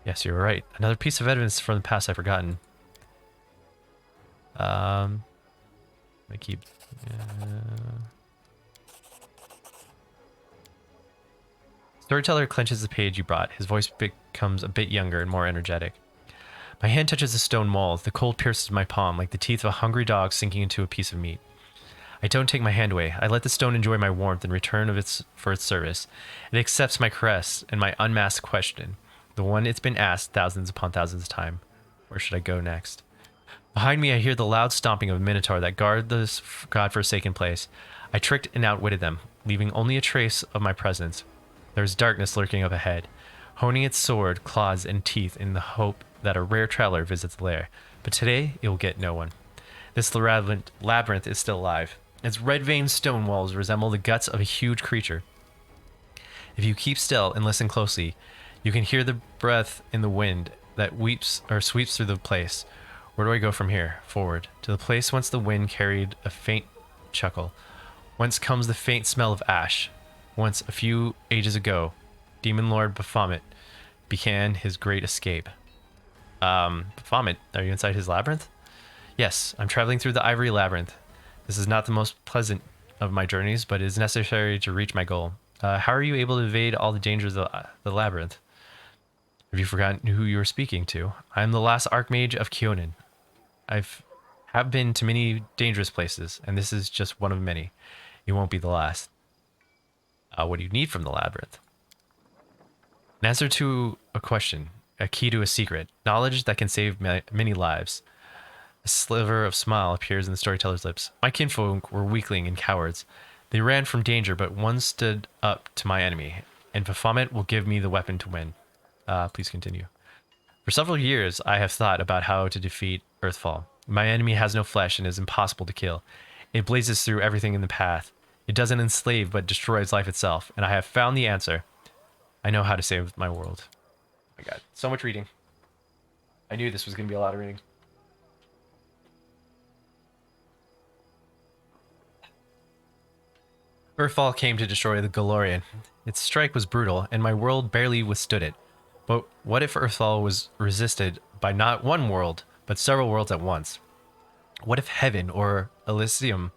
Yes, you were right. Another piece of evidence from the past I've forgotten. I keep... Storyteller clenches the page you brought. His voice becomes a bit younger and more energetic. My hand touches the stone walls. The cold pierces my palm like the teeth of a hungry dog sinking into a piece of meat. I don't take my hand away. I let the stone enjoy my warmth in return for its service. It accepts my caress and my unmasked question, the one it's been asked thousands upon thousands of times. Where should I go next? Behind me, I hear the loud stomping of a minotaur that guard this godforsaken place. I tricked and outwitted them, leaving only a trace of my presence. There is darkness lurking up ahead, honing its sword, claws, and teeth in the hope that a rare traveler visits the lair. But today, it will get no one. This labyrinth is still alive. Its red-veined stone walls resemble the guts of a huge creature. If you keep still and listen closely, you can hear the breath in the wind that sweeps through the place. Where do I go from here? Forward, to the place whence the wind carried a faint chuckle, whence comes the faint smell of ash, whence a few ages ago, Demon Lord Baphomet began his great escape. Baphomet, are you inside his labyrinth? Yes, I'm traveling through the Ivory Labyrinth. This is not the most pleasant of my journeys, but it is necessary to reach my goal. How are you able to evade all the dangers of the labyrinth? Have you forgotten who you are speaking to? I am the last Archmage of Kionin. Have been to many dangerous places, and this is just one of many. It won't be the last. What do you need from the labyrinth? An answer to a question, a key to a secret, knowledge that can save many lives. A sliver of smile appears in the storyteller's lips. My kinfolk were weakling and cowards. They ran from danger, but one stood up to my enemy, and Baphomet will give me the weapon to win. Please continue. For several years, I have thought about how to defeat Earthfall. My enemy has no flesh and is impossible to kill. It blazes through everything in the path. It doesn't enslave, but destroys life itself, and I have found the answer. I know how to save my world. Oh my god, so much reading. I knew this was going to be a lot of reading. Earthfall came to destroy the Golarion. Its strike was brutal, and my world barely withstood it. But what if Earthfall was resisted by not one world, but several worlds at once? What if Heaven or Elysium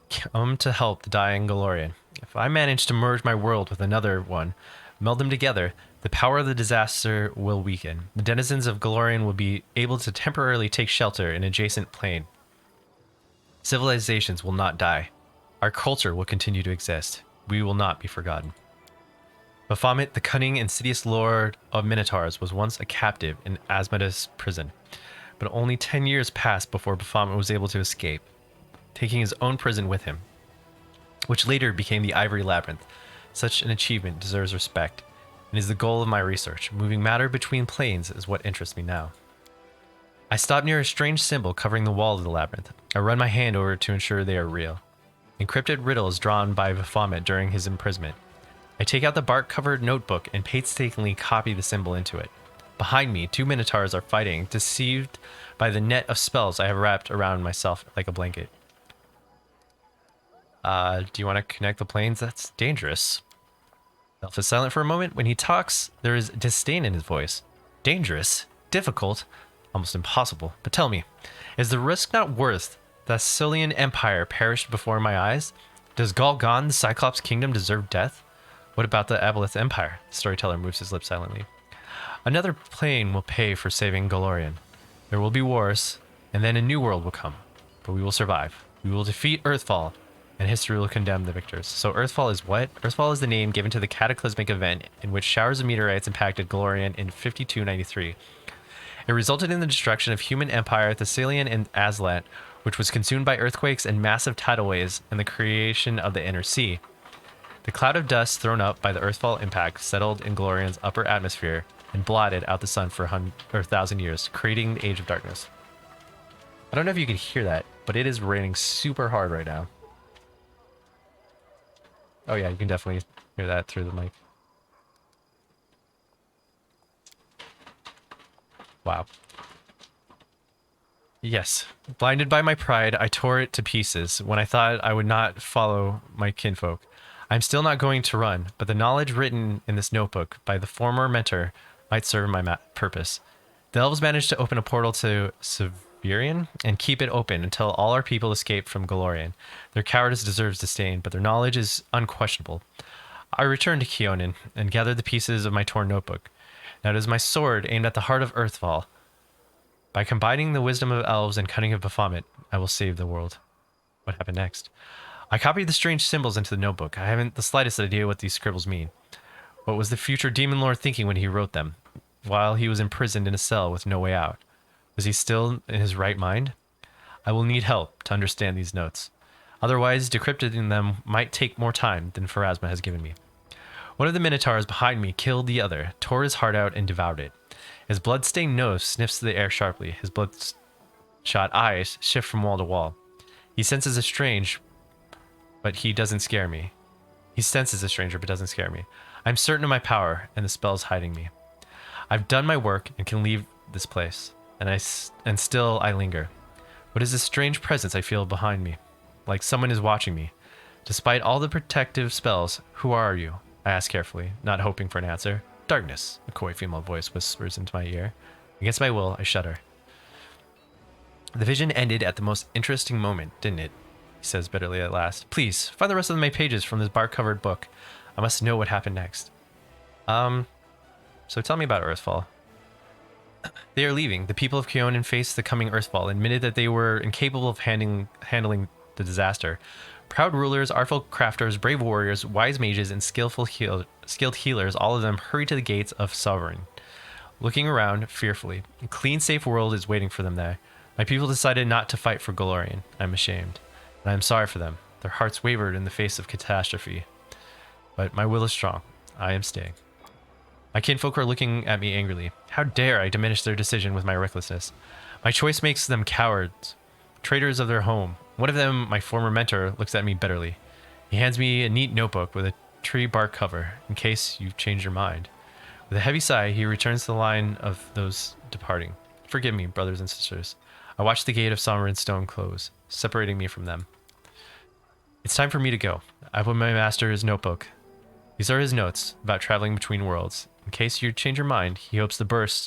come to help the dying Golarion? If I manage to merge my world with another one, meld them together, the power of the disaster will weaken. The denizens of Golarion will be able to temporarily take shelter in an adjacent plane. Civilizations will not die. Our culture will continue to exist. We will not be forgotten. Baphomet, the cunning, insidious lord of Minotaurs, was once a captive in Asmodeus' prison, but only 10 years passed before Baphomet was able to escape, taking his own prison with him, which later became the Ivory Labyrinth. Such an achievement deserves respect, and is the goal of my research. Moving matter between planes is what interests me now. I stop near a strange symbol covering the wall of the labyrinth. I run my hand over to ensure they are real. Encrypted riddles drawn by Baphomet during his imprisonment. I take out the bark-covered notebook and painstakingly copy the symbol into it. Behind me, two minotaurs are fighting, deceived by the net of spells I have wrapped around myself like a blanket. Do you want to connect the planes? That's dangerous. Elf is silent for a moment. When he talks, there is disdain in his voice. Dangerous? Difficult? Almost impossible. But tell me, is the risk not worth the Sicilian Empire perished before my eyes? Does Galgon, the Cyclops Kingdom, deserve death? What about the Aboleth Empire? The storyteller moves his lips silently. Another plane will pay for saving Golarion. There will be wars, and then a new world will come. But we will survive. We will defeat Earthfall, and history will condemn the victors. So Earthfall is what? Earthfall is the name given to the cataclysmic event in which showers of meteorites impacted Golarion in 5293. It resulted in the destruction of human empire, Thessalian and Aslat, which was consumed by earthquakes and massive tidal waves, and the creation of the Inner Sea. The cloud of dust thrown up by the Earthfall impact settled in Golarian's upper atmosphere and blotted out the sun for 1,000 years, creating the Age of Darkness. I don't know if you can hear that, but it is raining super hard right now. Oh yeah, you can definitely hear that through the mic. Wow. Yes. Blinded by my pride, I tore it to pieces when I thought I would not follow my kinfolk. I'm still not going to run, but the knowledge written in this notebook by the former mentor might serve my purpose. The elves managed to open a portal to Severian and keep it open until all our people escaped from Golorian. Their cowardice deserves disdain, but their knowledge is unquestionable. I returned to Keonin and gathered the pieces of my torn notebook. Now it is my sword aimed at the heart of Earthfall. By combining the wisdom of elves and cunning of Baphomet, I will save the world. What happened next? I copied the strange symbols into the notebook. I haven't the slightest idea what these scribbles mean. What was the future demon lord thinking when he wrote them, while he was imprisoned in a cell with no way out? Was he still in his right mind? I will need help to understand these notes. Otherwise, decrypting them might take more time than Pharasma has given me. One of the minotaurs behind me killed the other, tore his heart out, and devoured it. His blood-stained nose sniffs the air sharply. His bloodshot eyes shift from wall to wall. He senses a strange, but he doesn't scare me. He senses a stranger, but doesn't scare me. I'm certain of my power, and the spell's hiding me. I've done my work and can leave this place, and still I linger. What is this strange presence I feel behind me? Like someone is watching me. Despite all the protective spells, who are you? I ask carefully, not hoping for an answer. Darkness, a coy female voice whispers into my ear. Against my will, I shudder. The vision ended at the most interesting moment, didn't it? He says bitterly at last. Please, find the rest of my pages from this bark-covered book. I must know what happened next. So tell me about Earthfall. They are leaving. The people of Keonin faced the coming Earthfall, admitted that they were incapable of handling the disaster. Proud rulers, artful crafters, brave warriors, wise mages, and skilled healers, all of them hurried to the gates of Sovereign. Looking around fearfully, a clean, safe world is waiting for them there. My people decided not to fight for Golorian. I'm ashamed, and I am sorry for them. Their hearts wavered in the face of catastrophe. But my will is strong. I am staying. My kinfolk are looking at me angrily. How dare I diminish their decision with my recklessness? My choice makes them cowards, traitors of their home. One of them, my former mentor, looks at me bitterly. He hands me a neat notebook with a tree bark cover, in case you've changed your mind. With a heavy sigh, he returns to the line of those departing. Forgive me, brothers and sisters. I watch the gate of Sovereign Stone close, separating me from them. It's time for me to go. I open my master's notebook. These are his notes about traveling between worlds. In case you change your mind, he hopes the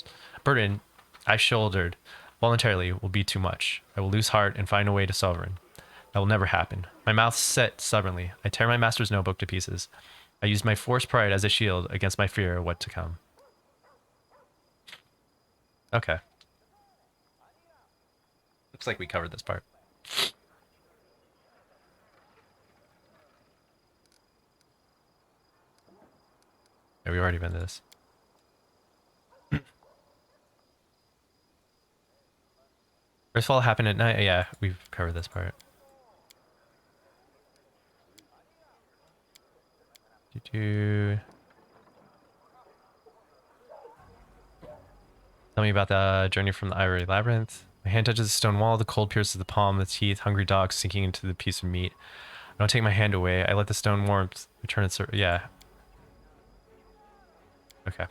burden I shouldered voluntarily will be too much. I will lose heart and find a way to Sovereign. That will never happen. My mouth set stubbornly. I tear my master's notebook to pieces. I use my forced pride as a shield against my fear of what to come. Okay. Looks like we covered this part. Yeah, we've already been to this. Earthfall happened at night. Yeah, we've covered this part. Tell me about the journey from the Ivory Labyrinth. My hand touches the stone wall. The cold pierces the palm. The teeth, hungry dogs sinking into the piece of meat. I don't take my hand away. I let the stone warmth return its... Yeah. Okay.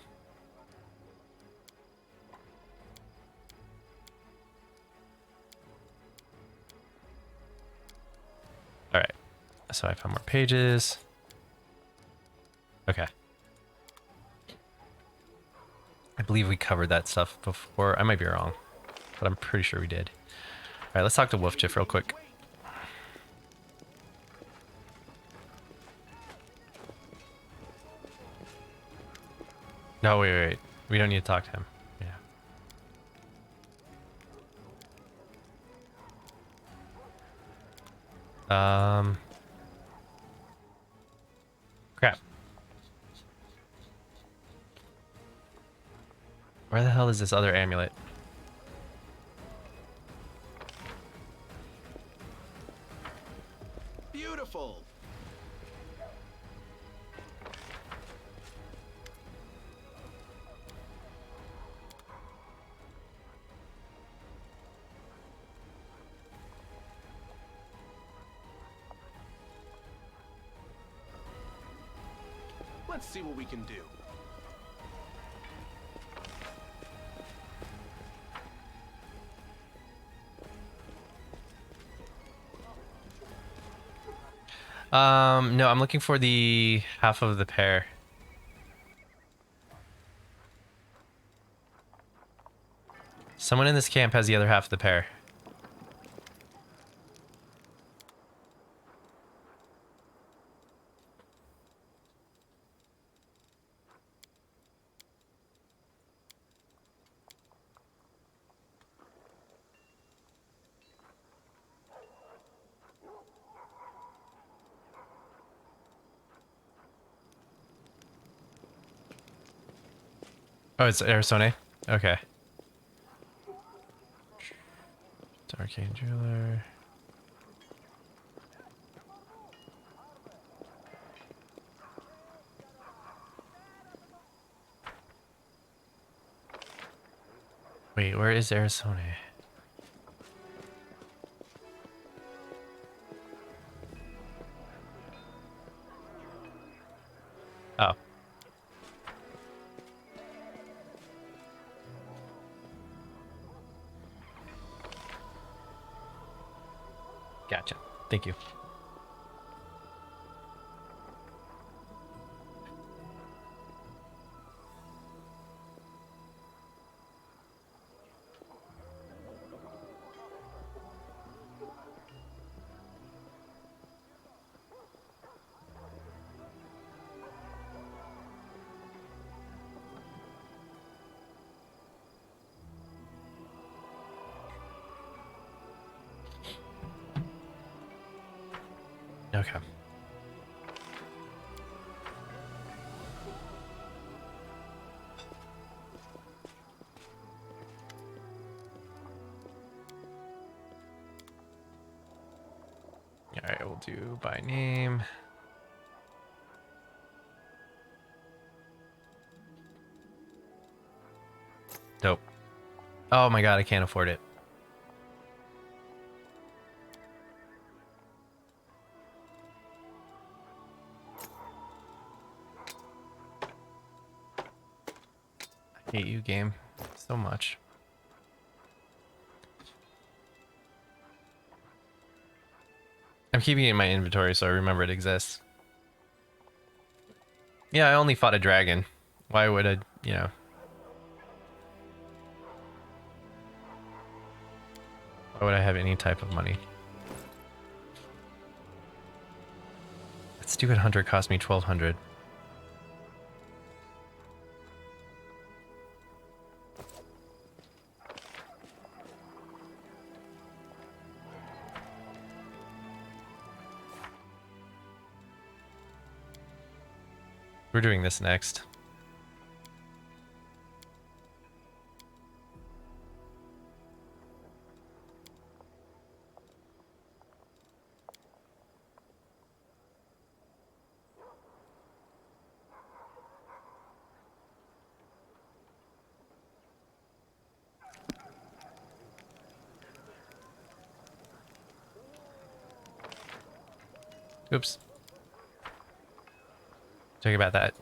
Alright. So I found more pages. Okay. I believe we covered that stuff before. I might be wrong, but I'm pretty sure we did. Alright, let's talk to Wolfjiff real quick. No, wait. We don't need to talk to him. Yeah. Crap. Where the hell is this other amulet? Beautiful. Let's see what we can do. No, I'm looking for the half of the pear. Someone in this camp has the other half of the pear. Oh, it's Arizona? Okay. Arcane Jeweler. Wait, where is Arizona? Oh. Gotcha. Thank you. Okay. All right, we'll do by name. Dope. Oh my god, I can't afford it. I hate you, game, so much. I'm keeping it in my inventory so I remember it exists. Yeah, I only fought a dragon. Why would I, you know... Why would I have any type of money? That stupid hunter cost me 1,200. We're doing this next. Oops. Talk about that.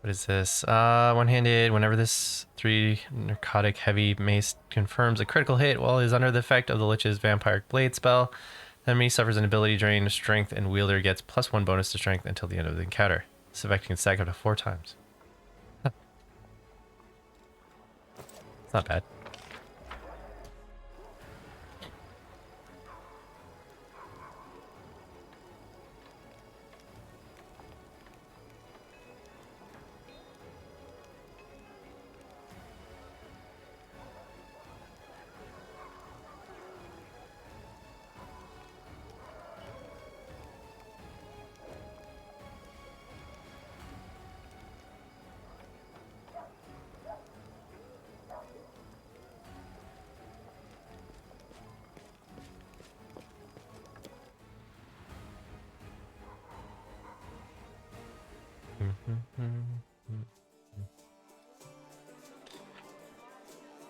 What is this? One-handed. Whenever this 3 narcotic heavy mace confirms a critical hit while it is under the effect of the Lich's vampire blade spell, the enemy suffers an ability drain strength and wielder gets +1 bonus to strength until the end of the encounter. This effect can stack up to 4 times. Huh. It's not bad.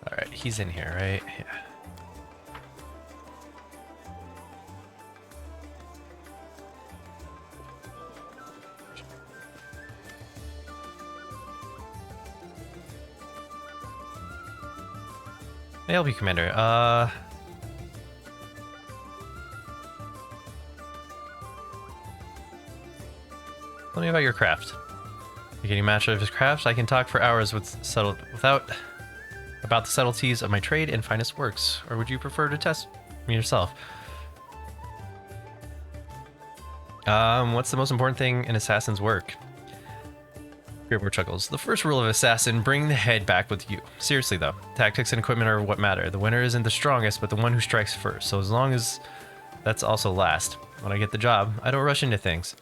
All right, he's in here, right? Yeah. May I help you, Commander? Tell me about your craft. You getting a master of his craft? I can talk for hours about the subtleties of my trade and finest works. Or would you prefer to test me yourself? What's the most important thing in assassin's work? Grimward chuckles. The first rule of assassin, bring the head back with you. Seriously though, tactics and equipment are what matter. The winner isn't the strongest, but the one who strikes first. So as long as that's also last. When I get the job, I don't rush into things.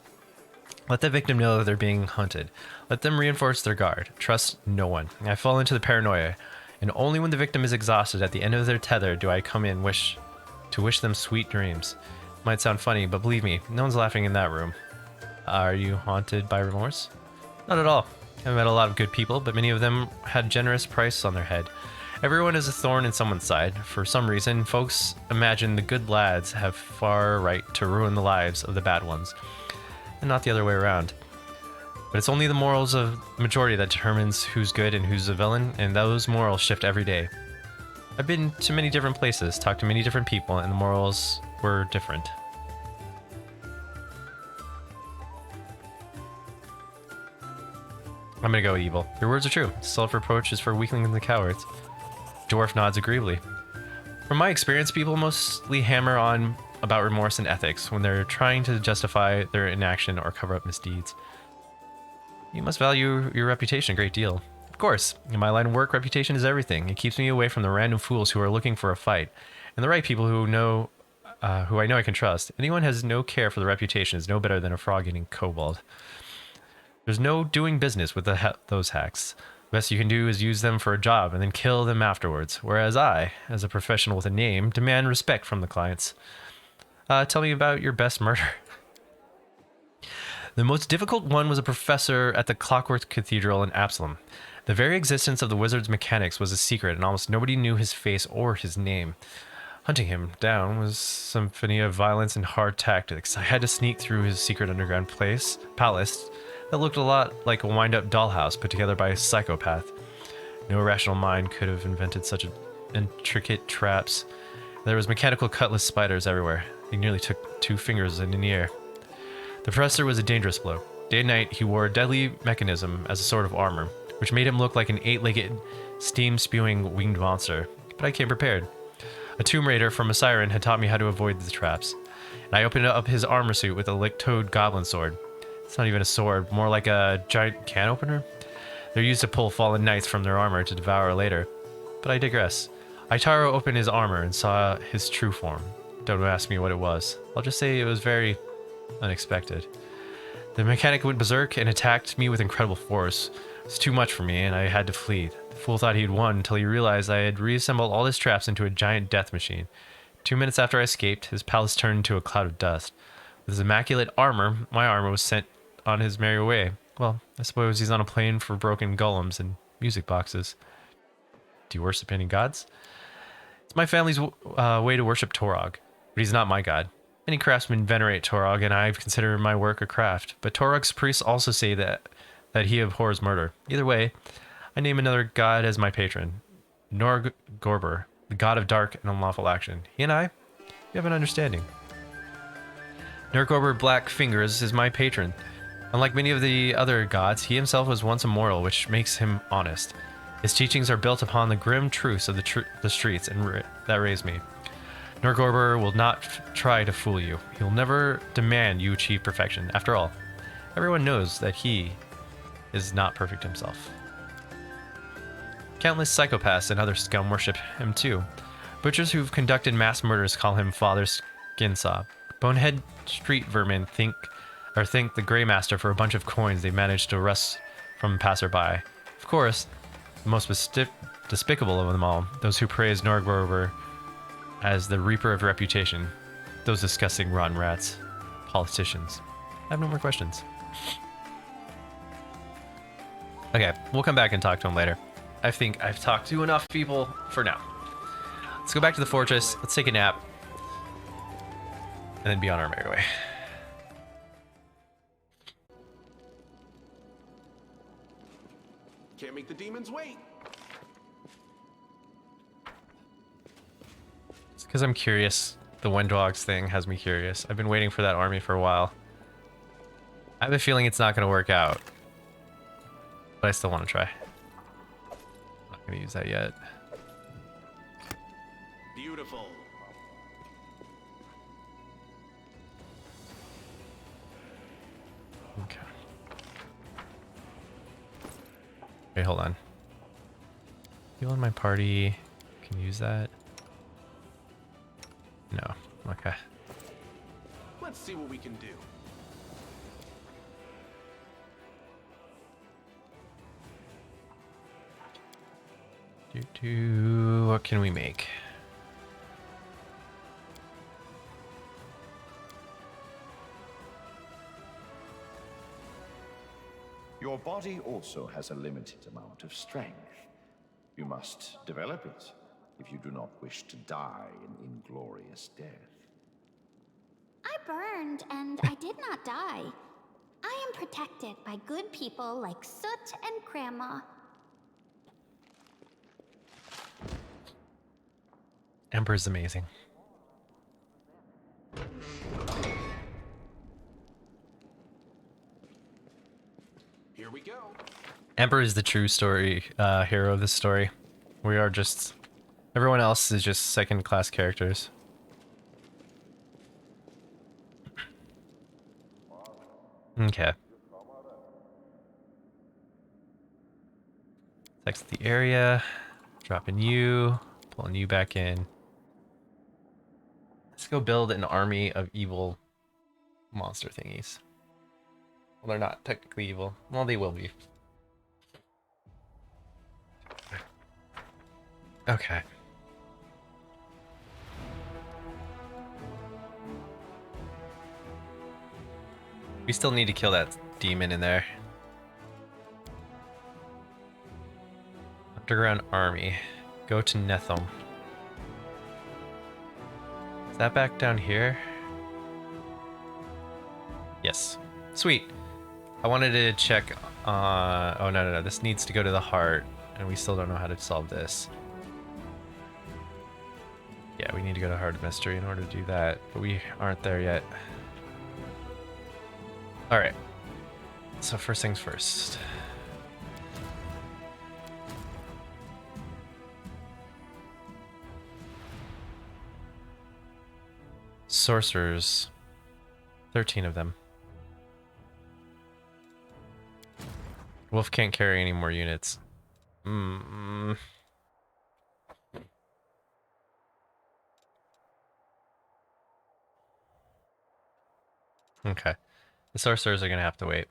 Let the victim know that they're being hunted. Let them reinforce their guard. Trust no one. I fall into the paranoia, and only when the victim is exhausted at the end of their tether do I come in to wish them sweet dreams. Might sound funny, but believe me, no one's laughing in that room. Are you haunted by remorse? Not at all. I've met a lot of good people, but many of them had generous price on their head. Everyone is a thorn in someone's side. For some reason, folks imagine the good lads have far right to ruin the lives of the bad ones, and not the other way around. But it's only the morals of the majority that determines who's good and who's a villain, and those morals shift every day. I've been to many different places, talked to many different people, and the morals were different. I'm gonna go evil. Your words are true. Self-reproach is for weaklings and cowards. Dwarf nods agreeably. From my experience, people mostly hammer on about remorse and ethics when they're trying to justify their inaction or cover up misdeeds. You must value your reputation a great deal. Of course, in my line of work, reputation is everything. It keeps me away from the random fools who are looking for a fight, and the right people who I know I can trust. Anyone who has no care for the reputation is no better than a frog-eating kobold. There's no doing business with those hacks. The best you can do is use them for a job and then kill them afterwards. Whereas I, as a professional with a name, demand respect from the clients. Tell me about your best murder. The most difficult one was a professor at the Clockwork Cathedral in Absalom. The very existence of the wizard's mechanics was a secret, and almost nobody knew his face or his name. Hunting him down was a symphony of violence and hard tactics. I had to sneak through his secret underground palace that looked a lot like a wind-up dollhouse put together by a psychopath. No rational mind could have invented such intricate traps. There was mechanical cutlass spiders everywhere. He nearly took 2 fingers in the air. The professor was a dangerous blow. Day and night, he wore a deadly mechanism as a sort of armor, which made him look like an 8-legged, steam-spewing winged monster. But I came prepared. A tomb raider from a siren had taught me how to avoid the traps, and I opened up his armor suit with a lick-toed goblin sword. It's not even a sword, more like a giant can opener. They're used to pull fallen knights from their armor to devour later. But I digress. Aitaro opened his armor and saw his true form. Don't ask me what it was. I'll just say it was very unexpected. The mechanic went berserk and attacked me with incredible force. It was too much for me, and I had to flee. The fool thought he'd won until he realized I had reassembled all his traps into a giant death machine. 2 minutes after I escaped, his palace turned into a cloud of dust. With his immaculate armor, my armor was sent on his merry way. Well, I suppose he's on a plane for broken golems and music boxes. Do you worship any gods? It's my family's way to worship Torog, but he's not my god. Many craftsmen venerate Torog, and I consider my work a craft, but Torog's priests also say that he abhors murder. Either way, I name another god as my patron, Norgorber, the god of dark and unlawful action. He and I, we have an understanding. Norgorber Black Fingers is my patron. Unlike many of the other gods, he himself was once immortal, which makes him honest. His teachings are built upon the grim truths of the streets and that raised me. Norgorber will not try to fool you. He'll never demand you achieve perfection. After all, everyone knows that he is not perfect himself. Countless psychopaths and other scum worship him too. Butchers who've conducted mass murders call him Father Skinsaw. Bonehead street vermin thank the Grey Master for a bunch of coins they managed to wrest from passerby. Of course, the most despicable of them all, those who praise Norgorber as the reaper of reputation. Those disgusting rotten rats. Politicians. I have no more questions. Okay, we'll come back and talk to him later. I think I've talked to enough people for now. Let's go back to the fortress, let's take a nap, and then be on our merry way. Can't make the demons wait. because I'm curious. The Wendwogs thing has me curious. I've been waiting for that army for a while. I have a feeling it's not going to work out. But I still want to try. I'm not going to use that yet. Beautiful. Okay. Okay, hold on. People in my party can use that. No. Okay. Let's see what we can do. What can we make? Your body also has a limited amount of strength. You must develop it if you do not wish to die an inglorious death. I burned, and I did not die. I am protected by good people like Soot and Grandma. Emperor's amazing. Here we go. Emperor is the true story hero of this story. We are just... Everyone else is just second-class characters. Okay. Exit the area. Dropping you. Pulling you back in. Let's go build an army of evil monster thingies. Well, they're not technically evil. Well, they will be. Okay. We still need to kill that demon in there. Underground army. Go to Nethum. Is that back down here? Yes. Sweet. I wanted to check. Oh, no. This needs to go to the heart. And we still don't know how to solve this. Yeah, we need to go to Heart of Mystery in order to do that. But we aren't there yet. Alright. So first things first. Sorcerers. 13 of them. Wolf can't carry any more units. Okay. The sorcerers are gonna have to wait.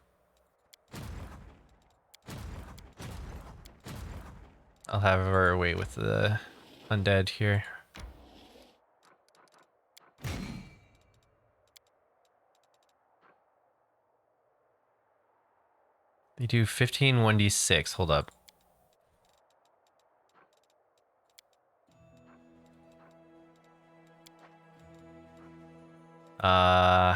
I'll have her wait with the undead here. They do 15 1d6. Hold up. Uh...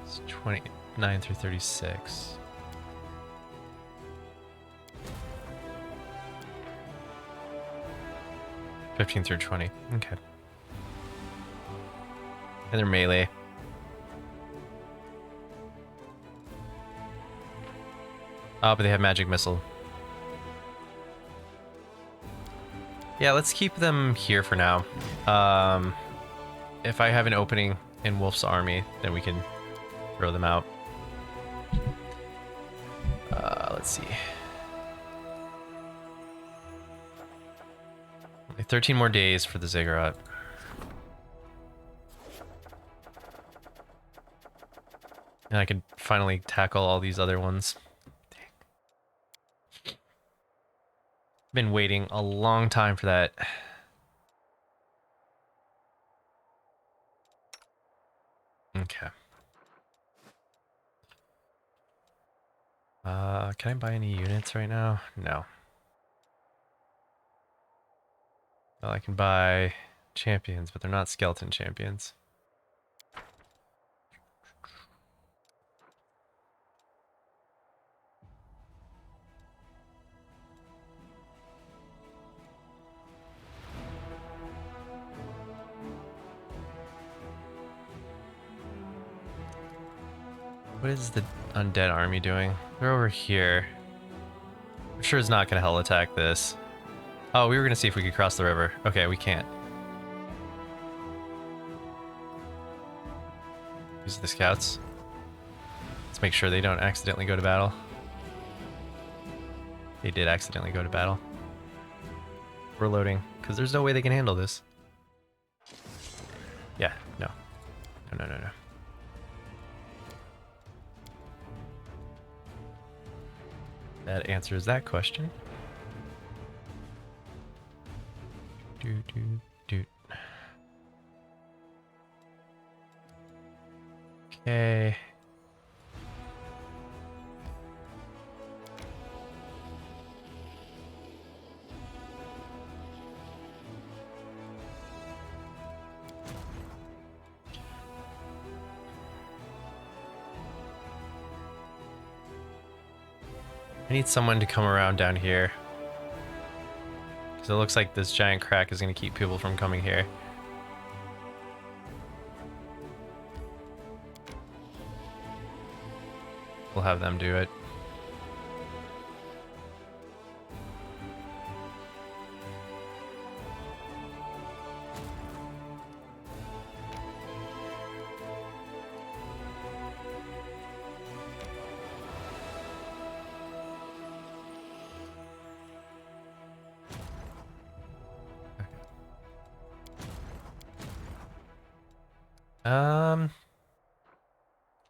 It's 29 through 36. $15 through 20. Okay. And they're melee. Oh, but they have magic missile. Yeah, let's keep them here for now. If I have an opening in Wolf's army, then we can throw them out. Let's see. Only 13 more days for the ziggurat. And I can finally tackle all these other ones. Dang. Been waiting a long time for that. Okay. Can I buy any units right now? No. Well, I can buy champions, but they're not skeleton champions. What is the undead army doing? They're over here. I'm sure it's not going to hell attack this. Oh, we were going to see if we could cross the river. Okay, we can't. These are the scouts. Let's make sure they don't accidentally go to battle. They did accidentally go to battle. We're loading, because there's no way they can handle this. Yeah, no. No. That answers that question. Okay. I need someone to come around down here. Because it looks like this giant crack is going to keep people from coming here. We'll have them do it.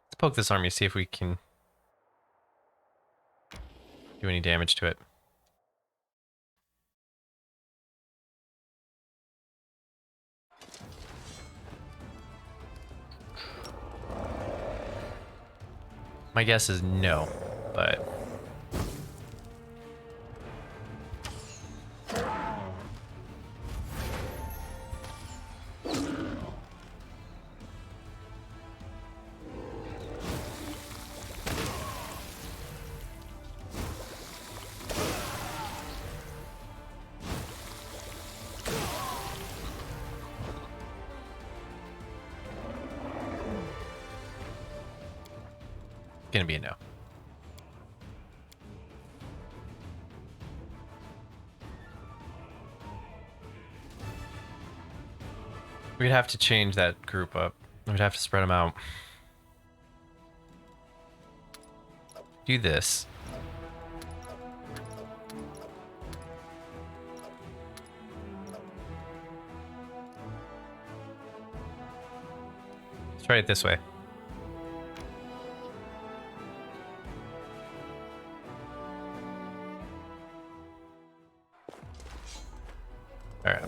Let's poke this army, see if we can do any damage to it. My guess is no, but... gonna be a no. We'd have to change that group up. We'd have to spread them out. Do this. Let's try it this way. Alright.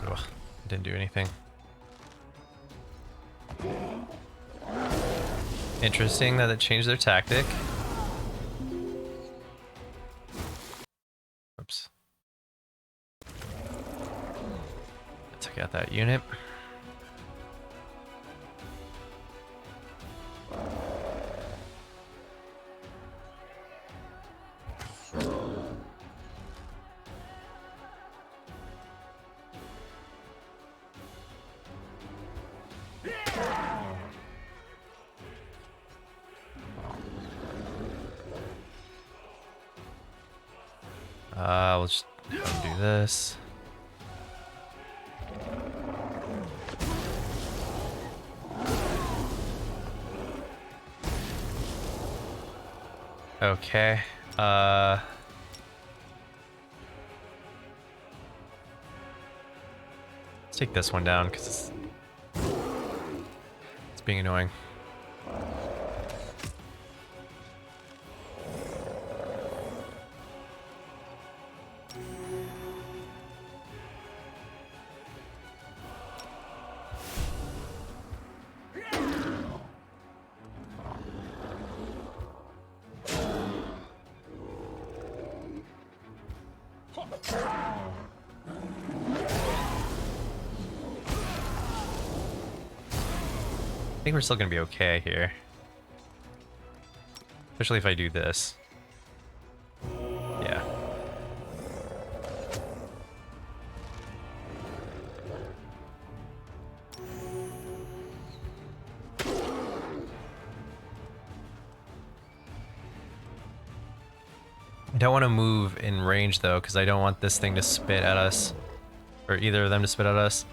Ugh, didn't do anything. Interesting that it changed their tactic. Oops. I took out that unit. We'll just do this. Okay. Let's take this one down because it's being annoying. I think we're still gonna be okay here. Especially if I do this. Yeah. I don't want to move in range though, because I don't want this thing to spit at us. Or either of them to spit at us.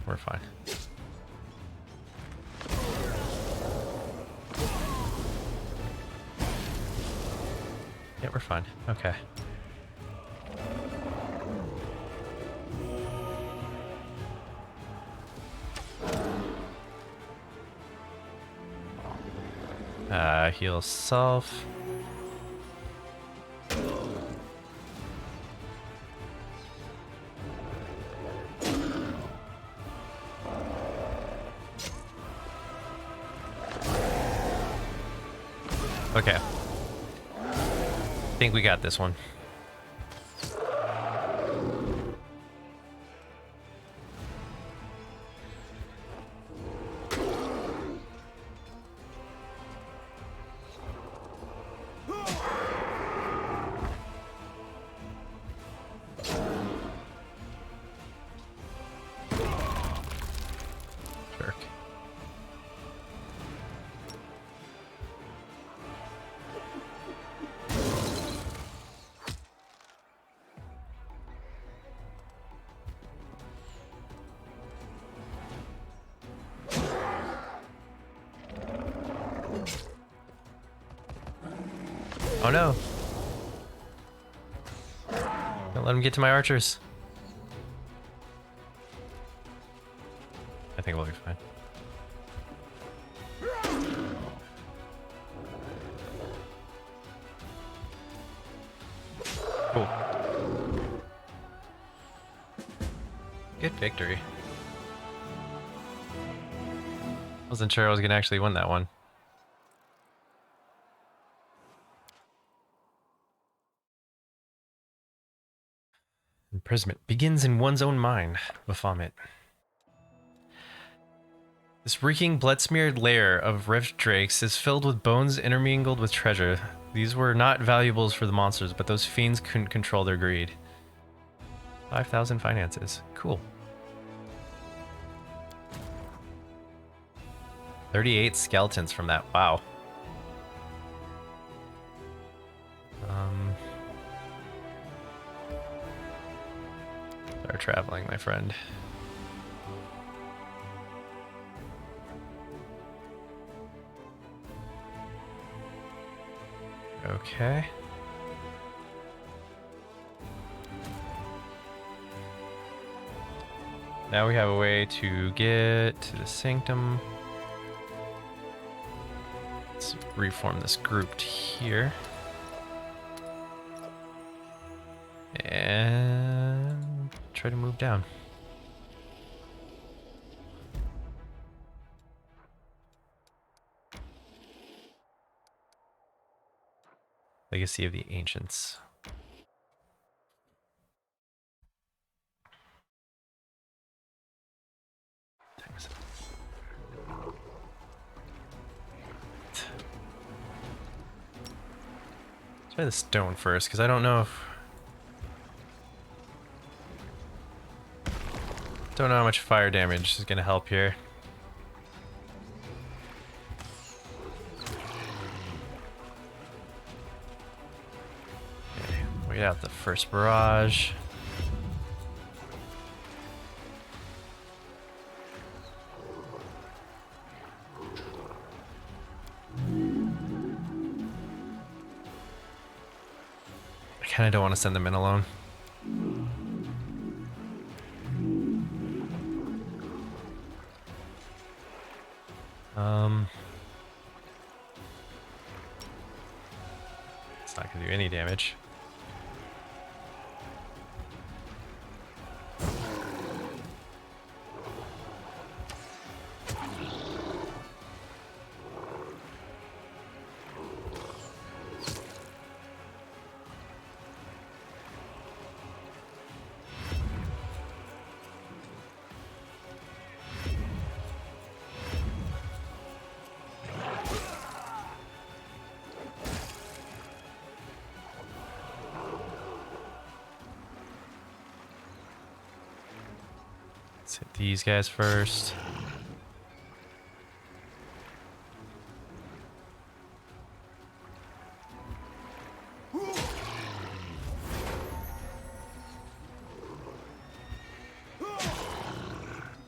We're fine. Yeah, we're fine. Okay. Heal self. Okay. I think we got this one. Jerk. Oh no. Don't let him get to my archers. I think we'll be fine. Cool. Good victory. Wasn't sure I was gonna actually win that one. Imprisonment begins in one's own mind. Baphomet. This reeking, blood-smeared lair of rift drakes is filled with bones intermingled with treasure. These were not valuables for the monsters, but those fiends couldn't control their greed. 5,000 finances. Cool. 38 skeletons from that. Wow. Start traveling, my friend. Okay. Now we have a way to get to the sanctum. Let's reform this group here. And try to move down. Legacy of the Ancients. Let's try the stone first, because I don't know how much fire damage is going to help here. Okay, wait out the first barrage. I kind of don't want to send them in alone. It's not gonna do any damage. Let's hit these guys first.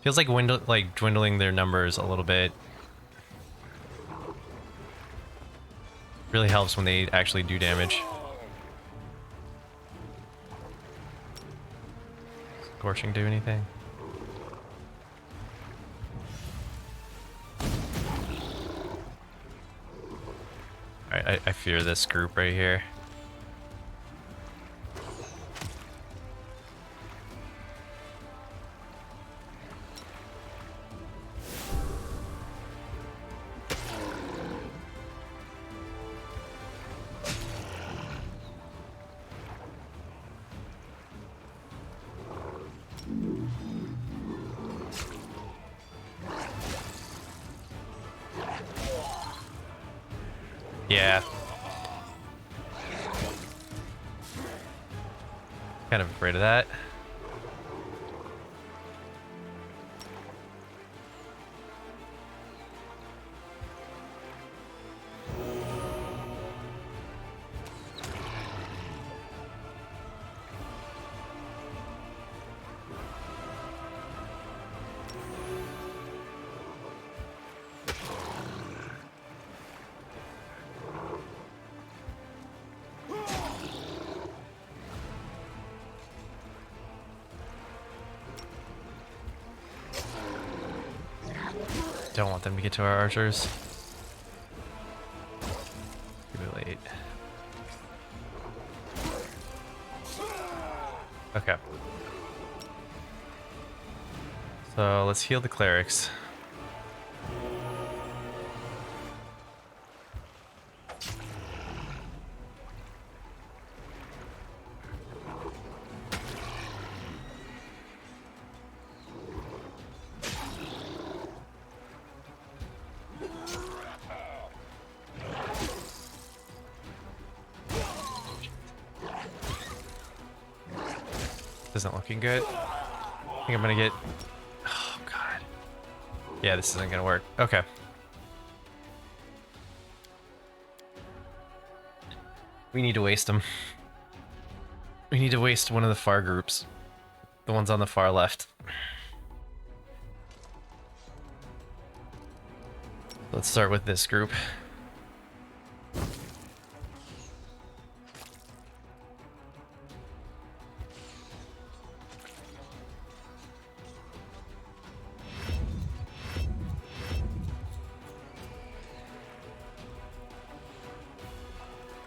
Feels like dwindling their numbers a little bit. Really helps when they actually do damage. Scorching do anything? Alright, I fear this group right here. Yeah. Kind of afraid of that. Don't want them to get to our archers. Too late. Okay. So let's heal the clerics. Isn't looking good. I think I'm gonna get... Oh, God. Yeah, this isn't gonna work. Okay. We need to waste them. We need to waste one of the far groups. The ones on the far left. Let's start with this group.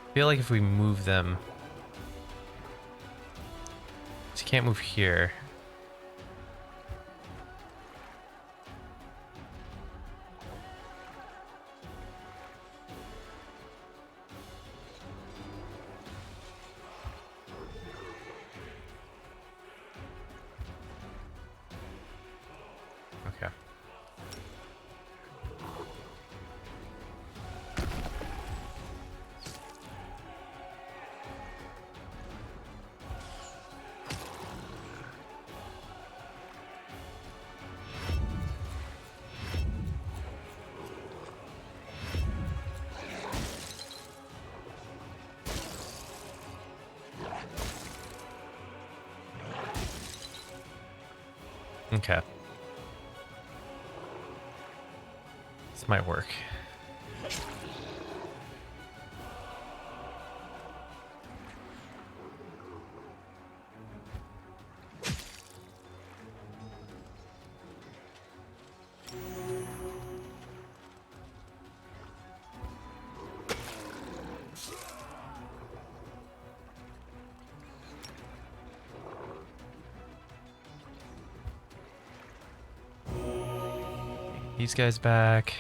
I feel like if we move them, so you can't move here. Okay. Okay. This might work. These guys back.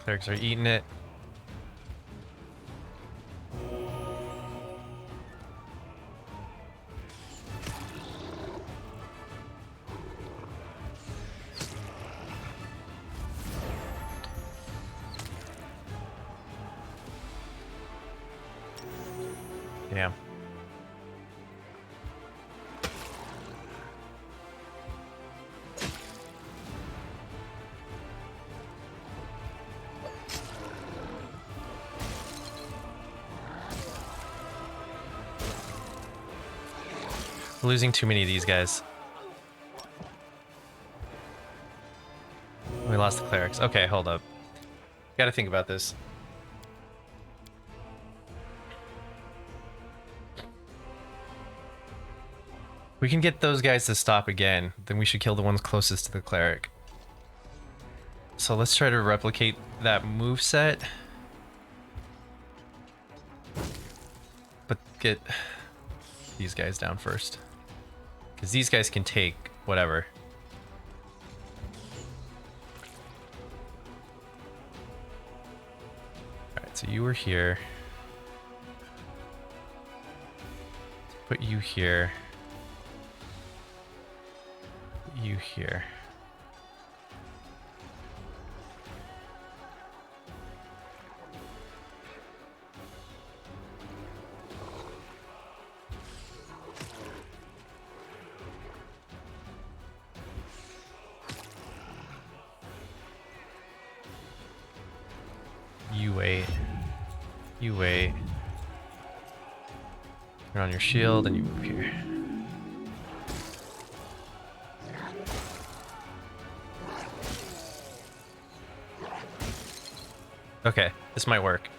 Clerics are eating it. Damn. Losing too many of these guys. We lost the clerics. Okay, hold up. Gotta think about this. We can get those guys to stop again, then we should kill the ones closest to the cleric. So let's try to replicate that moveset. But get these guys down first. Because these guys can take whatever. Alright, so you were here. Let's put you here. Put you here. You wait. You wait. Turn on your shield and you move here. Okay, this might work.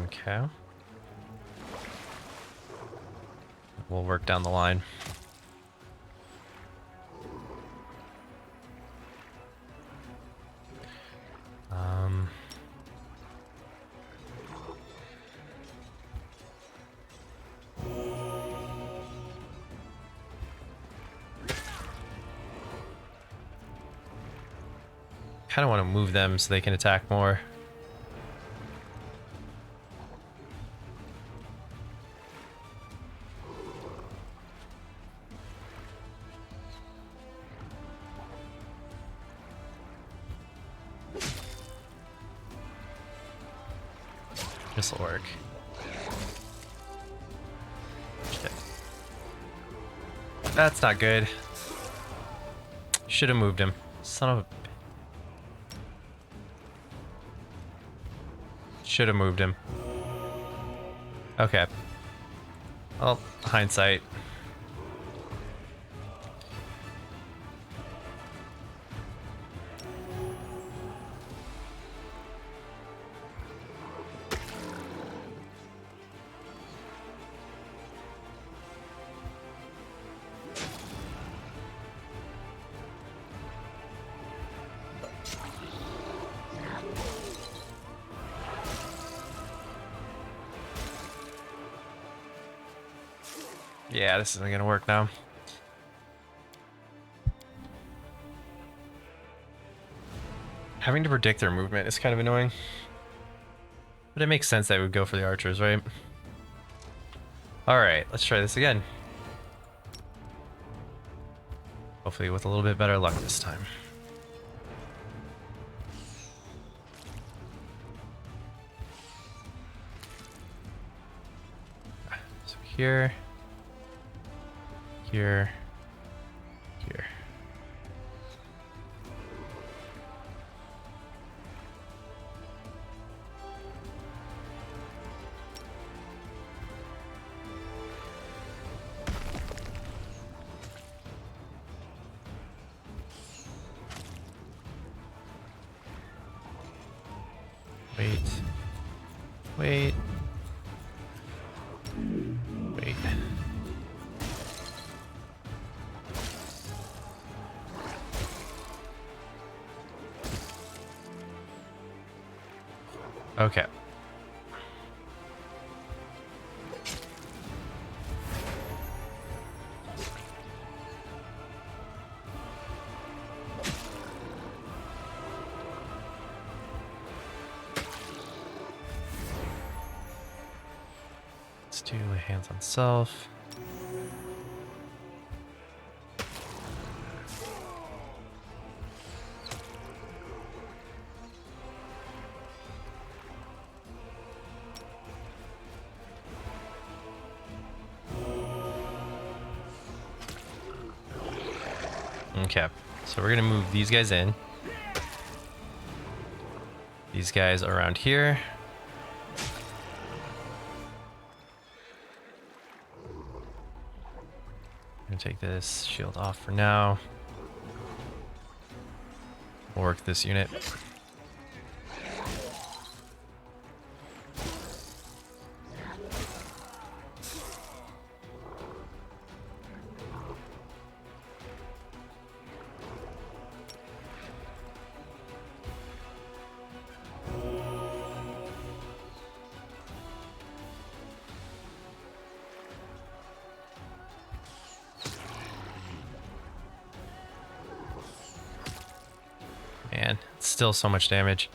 Okay. We'll work down the line. Kind of want to move them so they can attack more. This'll work. Shit. That's not good. Should have moved him. Son of a... Should have moved him. Okay. Well, hindsight. Yeah, this isn't gonna work now. Having to predict their movement is kind of annoying. But it makes sense that we would go for the archers, right? Alright, let's try this again. Hopefully with a little bit better luck this time. So here. Here. Here. Wait. Wait. Wait. Okay. Let's do a hands on self. Okay, so we're gonna move these guys in. These guys around here. I'm gonna take this shield off for now. We'll work this unit. Man, it's still so much damage.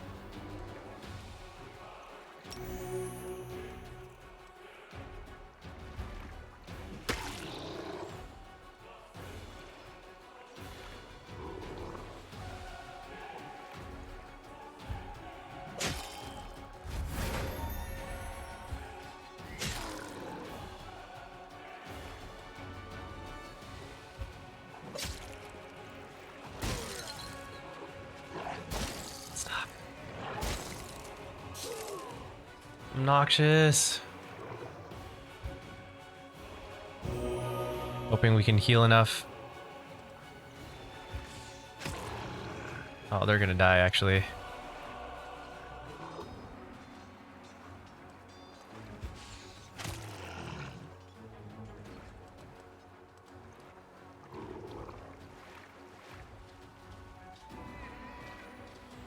Stop. Obnoxious. Hoping we can heal enough. Oh, they're gonna die actually.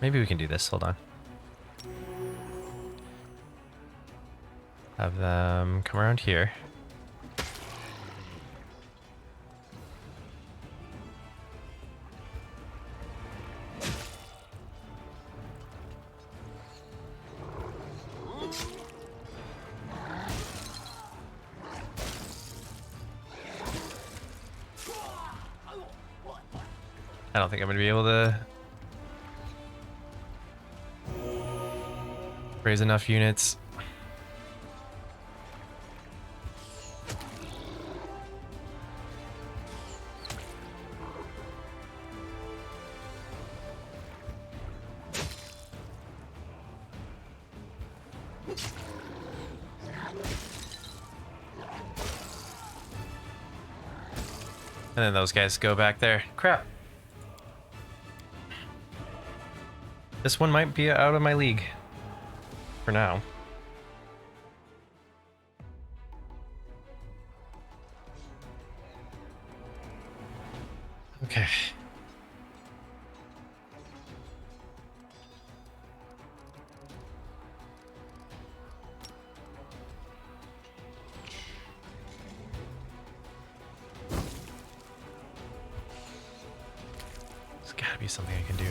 Maybe we can do this. Hold on. Have them come around here. I don't think I'm going to be able to raise enough units. And then those guys go back there. Crap. This one might be out of my league. For now. Okay. There's gotta be something I can do.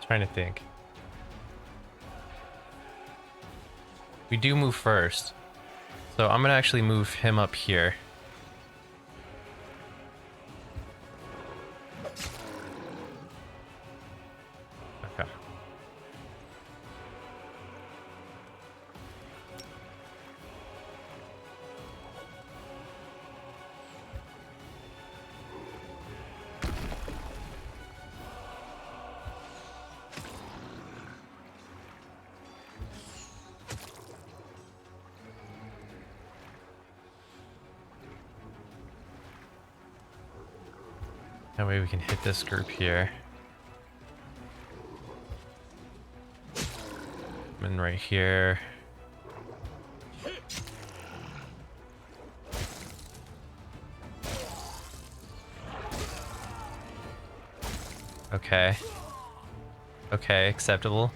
Trying to think. We do move first. So I'm gonna actually move him up here. Okay. That way we can hit this group here. And right here. Okay. Okay, acceptable.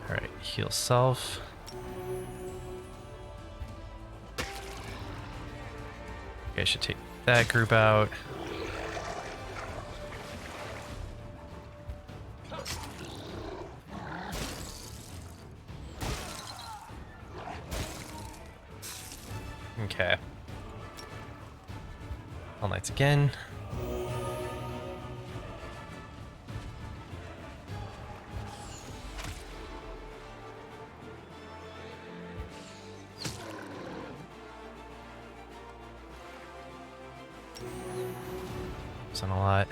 Alright, heal self. Okay, I should take that group out. Okay. All Knights again. It's on a lot.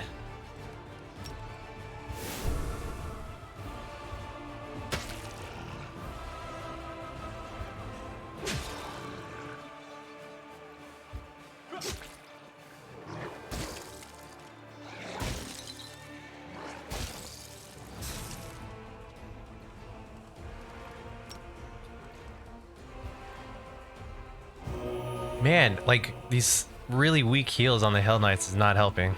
Man, like, these really weak heals on the Hell Knights is not helping.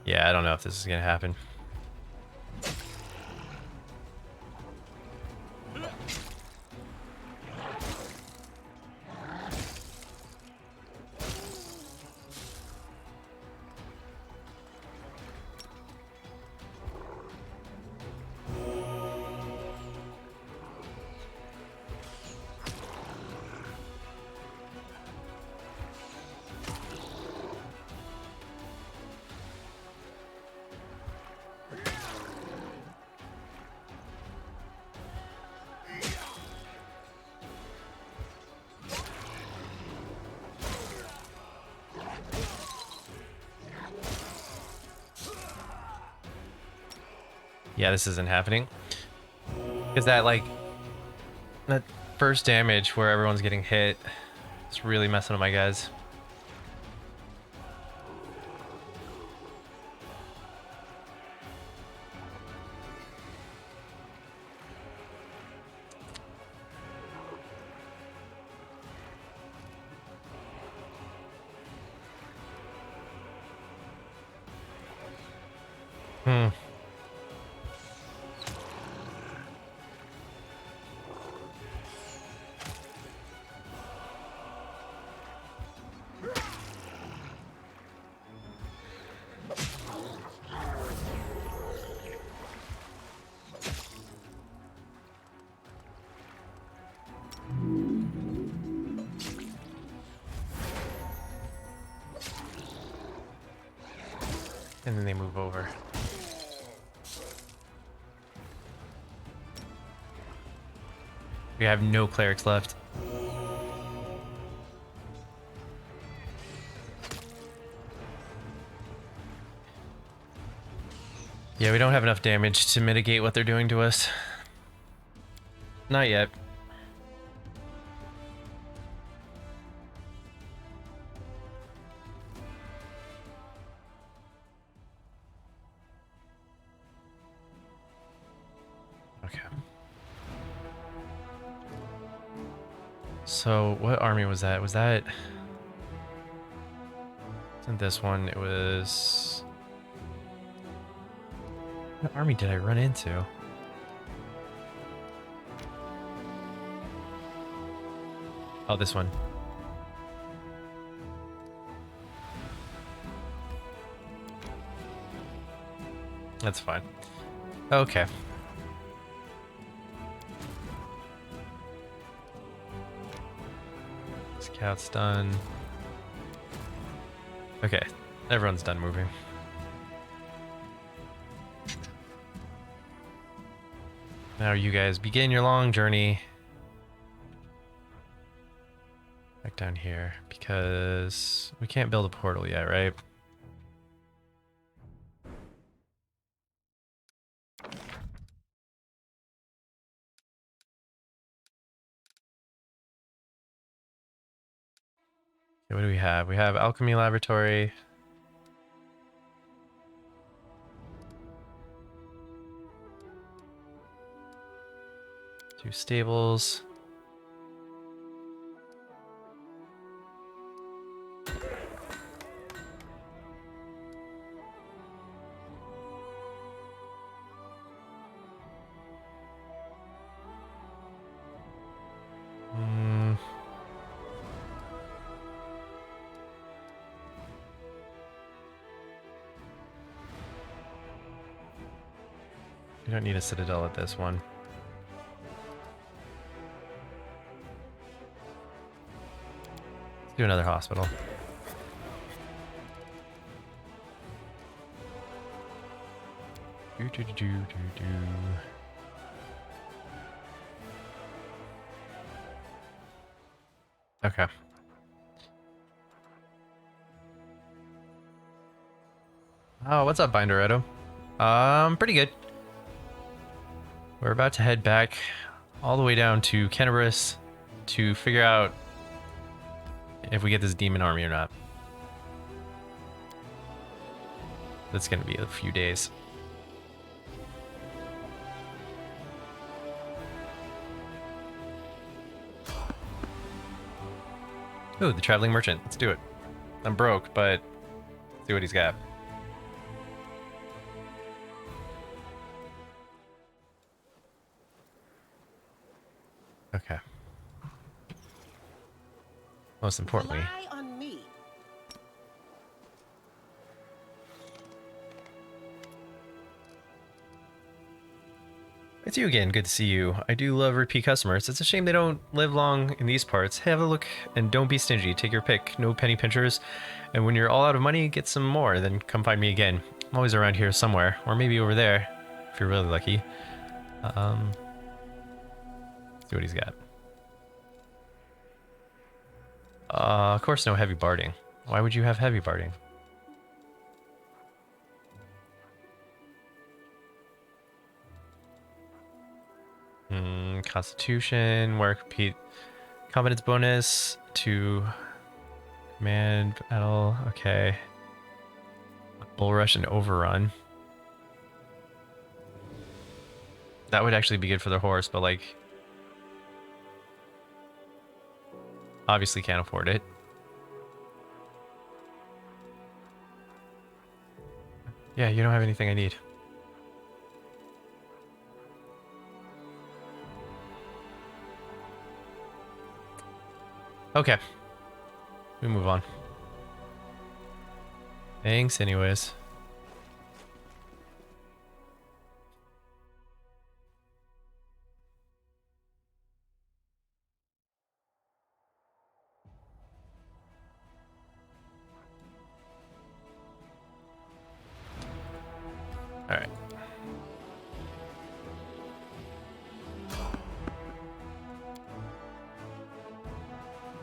Yeah, I don't know if this is gonna happen. Yeah, this isn't happening. Is that like that first damage where everyone's getting hit? It's really messing up my guys. Hmm. And then they move over. We have no clerics left. Yeah, we don't have enough damage to mitigate what they're doing to us. Not yet. Okay. So, what army was that? Was that... Isn't this one? It was... What army did I run into? Oh, this one. That's fine. Okay. Scout's done. Okay, everyone's done moving. Now you guys begin your long journey back down here because we can't build a portal yet, right? Okay, what do we have? We have Alchemy Laboratory. 2 stables. We don't need a citadel at this one. Let's do another hospital. Do, do, do, do, do, do. Okay. Oh, what's up, Binderetto? Pretty good. We're about to head back all the way down to Kenneris to figure out if we get this demon army or not. That's gonna be a few days. Ooh, the traveling merchant. Let's do it. I'm broke, but let's see what he's got. Okay. Most importantly, Rely on me. it's you again. Good to see you. I do love repeat customers. It's a shame they don't live long in these parts. Have a look and don't be stingy. Take your pick. No penny pinchers. And when you're all out of money, get some more. Then come find me again. I'm always around here somewhere, or maybe over there, if you're really lucky. See what he's got. Of course, no heavy barding. Why would you have heavy barding? Constitution, work, repeat, competence bonus to command battle. Okay. Bull rush and overrun. That would actually be good for the horse, but like, obviously can't afford it. Yeah, you don't have anything I need. Okay. We move on. Thanks anyways. All right.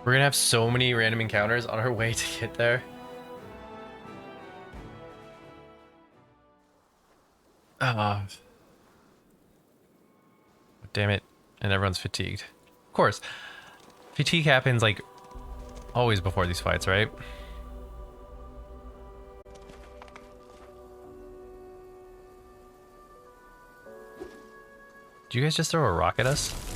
We're gonna have so many random encounters on our way to get there. Ah, damn it. And everyone's fatigued. Of course. Fatigue happens like always before these fights, right? Did you guys just throw a rock at us?